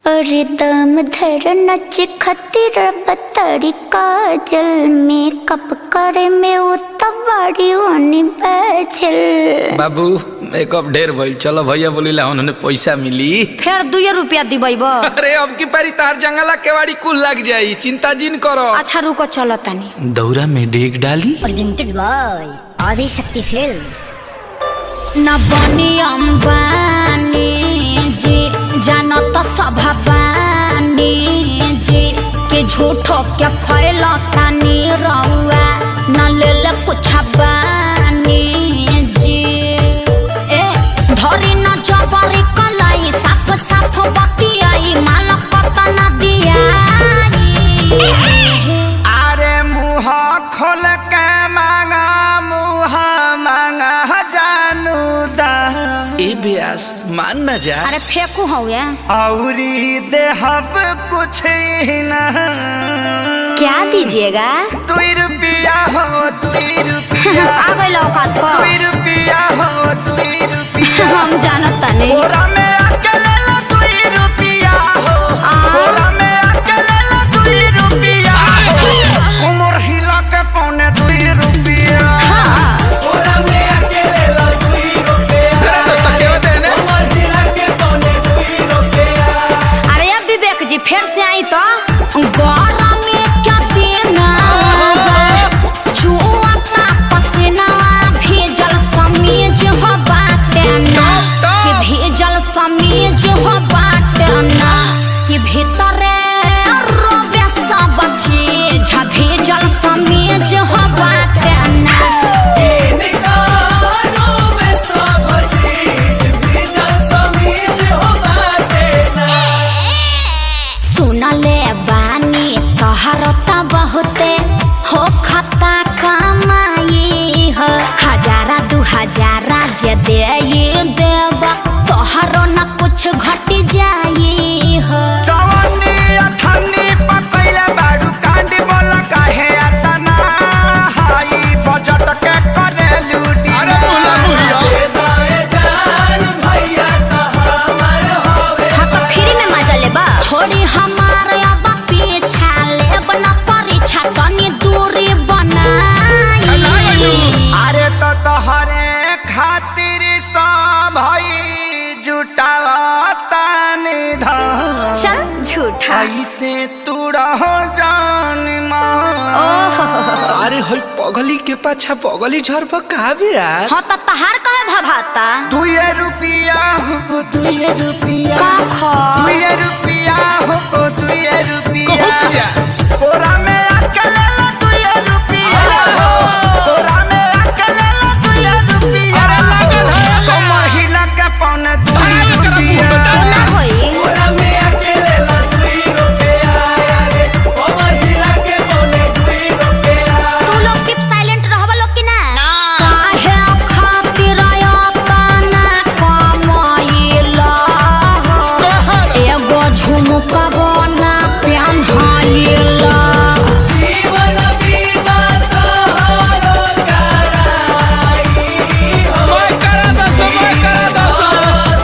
अरे दम धर नच खतिर बतरी काजल मेकअप करे में उतवाड़ी होनी बैचल। बाबू मेकअप ढेर भइल, चलो भैया बोलिला उन्होंने पैसा मिली फिर 2 रुपया दिबैब। अरे अब की पारी तार जंगला केवाड़ी कुल लग जाई, चिंता जिन करो। अच्छा रुको चलो तनी दौरा में डेग डाली। Presented by Adishakti films. न बनी अंबानी जी जानो तो सभाबानी जी के झूठो के फैलतानी रहुआ न ले ले कुछ बानी जी। ए धरी न जबरी कलाई साफ साफ बतियाई माल पता न दियाई। अरे मुँह खोल के मांगा मुँह मांगा जानू दा ए ब्यास मान न जा। अरे फेंकू हो गया औरी देहब कुछ ही न। क्या दीजिएगा? 2 रुपया हो 2 रुपया आ गई औकात पर। 2 रुपया हो 2 रुपया हम जानत नहीं। बोरा में आके ले लो 2 रुपया हो। बोरा में आके ले लो 2 रुपया हो। उमर हिला के पौने 2 रुपया। बोरा में आके ले लो 2 रुपया। अरे दोस्त क्या होते हैं? उमर हिला के पौने 2 रुपया। अरे अब विवेक जी फिर से आई तो गौरा में क्या देना चुआता पसीना भेजल समीज हो बाटे ना कि भेजल समीज हो बाटे ना कि भीतरे रोबे सब चीज भेजल समीज हो बाटे ना। सुनले बानी तोहरता बहुते हो खता कमाई हो 1000 2000 जे दे देब तोहरो न कुछ घट जाई हो। चवन्नी अठन्नी पकैले बाडू कांडी बोला काहे अतना हाई बजट के करे लूटी। अरे बोला भैया हाँ तो फ्री में मजा लेबा छोड़ी हमारे अब पीछा लेब न परीक्षा तनी दूरी बनाई। अरे तो तोहरे खातिर सब भई जुटावता निधन। चल झूठा ऐसे तू रहो जान मान। अरे होई पगली के पाछा पगली झर पर का ब्यास। हाँ तो तहार कहे भभाता 2 रुपया हो 2 रुपया। का खा 2 रुपया हो 2 रुपया। कहत जा। बोरा में आके ले लो 2 रुपया हो। बोरा में आके ले लो 2 रुपया। अरे लागल है। तो महिला के पौने 2 रुपया। ना होई बोरा में आके ले लो 2 रुपया। अरे ओ महिला के पौने 2 रुपया। तू लोग टिप साइलेंट रहबा लोग की ना काहे खातिर आयता ना कमाइला एगो झुमका बना पेन्हाइला। जीवन बीमा तोहरो कराई हो। मैं करा दस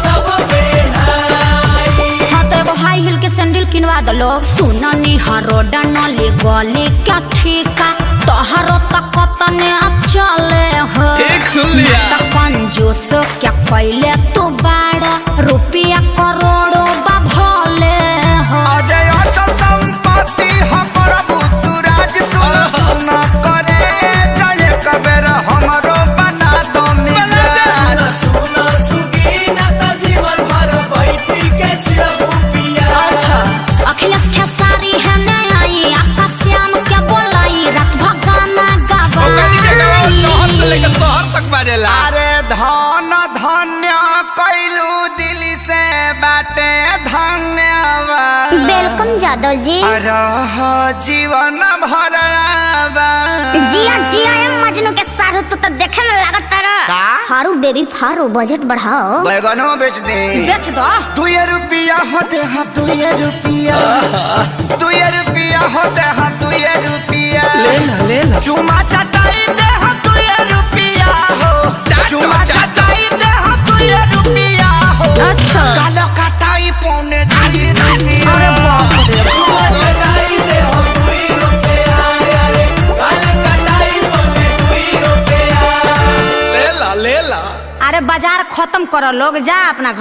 सब बेनाई। हाँ तो एगो हाई हिल के सैंडल किनवा दलो। सुननी हरोडा नली गली क्या ठीका तोहरो तक तने चले हो। ठीक सुन लिया। त कंजूस क्या पहले तू बाड़ा रुपया करोड़ों बा भले हो। अरे अचल संपत्ति हो प्रभु तू राज सुन करे चले कबेर हमरो बना दो मिजान। सुन सुगीना त जीवन भर बैठी के छिलबू पिया। अच्छा अखिलेश खेसारी है ने आई आकाश श्याम के बोलाई रात भगाना ओकनी जगह शहर से लेकर गवाई। शहर तक बाजेला। अरे धन धन्य कैलू दिल से बाटे धन्यवाद। वेलकम जादव जी। रह जीवन भर जिया जिया एम मजनू के सारू तू तो देखे में लागत तारा। का? हारू बेबी फारू बजट बढ़ाओ। बैगनो बेच दे। बेच दो 2 रुपया होते हम 2 रुपया। 2 रुपया होते हम 2 रुपया। ले ला चुमा चटाई दे हम 2 रुपया हो। चुमा चटाई दे हम 2 रुपया हो। अच्छा कालो कटाई पौने 2 रुपया। अरे बाजार खत्म करो, लोग जा अपना घर।